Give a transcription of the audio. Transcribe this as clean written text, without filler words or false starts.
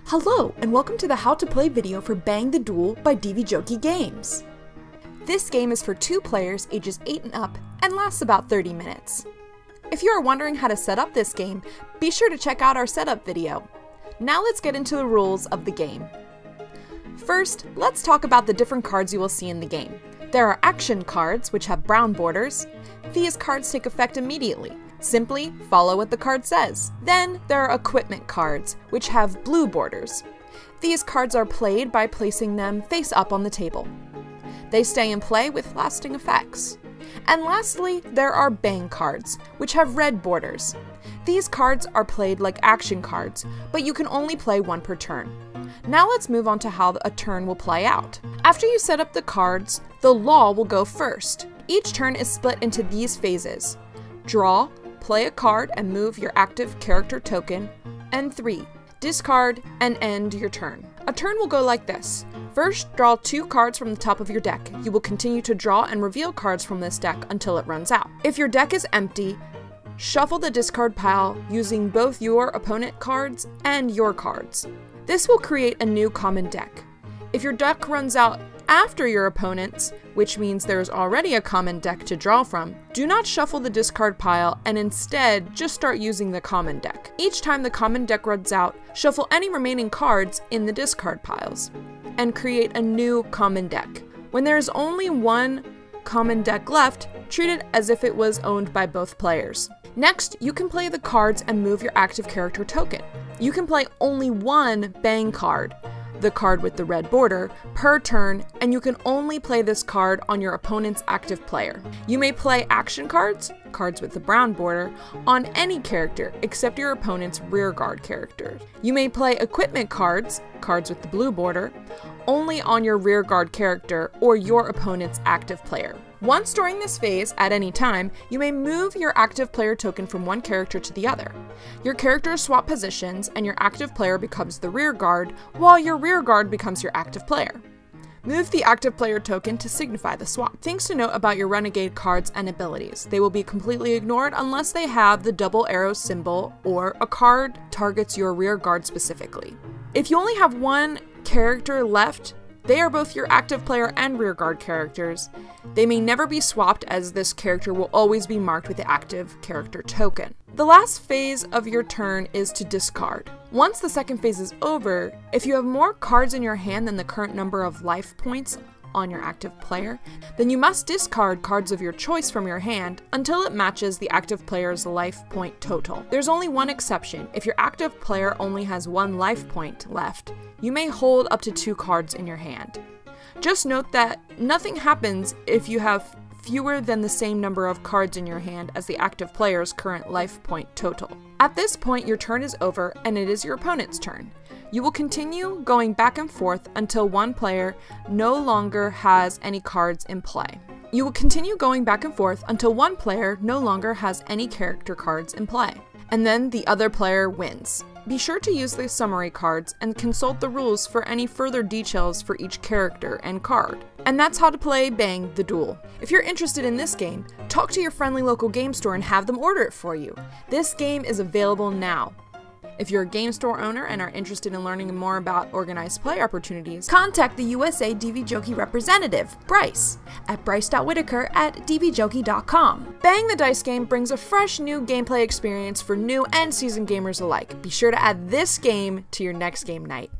Hello, and welcome to the How to Play video for Bang the Duel by Giochi Games. This game is for 2 players ages 8 and up and lasts about 30 minutes. If you are wondering how to set up this game, be sure to check out our setup video. Now let's get into the rules of the game. First, let's talk about the different cards you will see in the game. There are action cards, which have brown borders. These cards take effect immediately. Simply follow what the card says. Then there are equipment cards, which have blue borders. These cards are played by placing them face up on the table. They stay in play with lasting effects. And lastly, there are bang cards, which have red borders. These cards are played like action cards, but you can only play one per turn. Now let's move on to how a turn will play out. After you set up the cards, the law will go first. Each turn is split into these phases: draw, play a card and move your active character token, and 3, discard and end your turn. A turn will go like this. First, draw 2 cards from the top of your deck. You will continue to draw and reveal cards from this deck until it runs out. If your deck is empty, shuffle the discard pile using both your opponent cards and your cards. This will create a new common deck. If your deck runs out after your opponent's, which means there is already a common deck to draw from, do not shuffle the discard pile and instead just start using the common deck. Each time the common deck runs out, shuffle any remaining cards in the discard piles and create a new common deck. When there is only one common deck left, treat it as if it was owned by both players. Next, you can play the cards and move your active character token. You can play only one bang card, the card with the red border, per turn, and you can only play this card on your opponent's active player. You may play action cards, cards with the brown border, on any character except your opponent's rearguard character. You may play equipment cards, cards with the blue border, only on your rearguard character or your opponent's active player. Once during this phase, at any time, you may move your active player token from one character to the other. Your characters swap positions and your active player becomes the rearguard, while your rearguard becomes your active player. Move the active player token to signify the swap. Things to note about your renegade cards and abilities. They will be completely ignored unless they have the double arrow symbol or a card targets your rearguard specifically. If you only have one character left, they are both your active player and rearguard characters. They may never be swapped, as this character will always be marked with the active character token. The last phase of your turn is to discard. Once the second phase is over, if you have more cards in your hand than the current number of life points on your active player, then you must discard cards of your choice from your hand until it matches the active player's life point total. There's only one exception. If your active player only has 1 life point left, you may hold up to 2 cards in your hand. Just note that nothing happens if you have fewer than the same number of cards in your hand as the active player's current life point total. At this point, your turn is over and it is your opponent's turn. You will continue going back and forth until one player no longer has any cards in play. You will continue going back and forth until one player no longer has any character cards in play, and then the other player wins. Be sure to use the summary cards and consult the rules for any further details for each character and card. And that's how to play Bang the Duel. If you're interested in this game, talk to your friendly local game store and have them order it for you. This game is available now. If you're a game store owner and are interested in learning more about organized play opportunities, contact the USA Giochi representative, Bryce, at bryce.whitaker@dvjochi.com. Bang the Dice game brings a fresh new gameplay experience for new and seasoned gamers alike. Be sure to add this game to your next game night.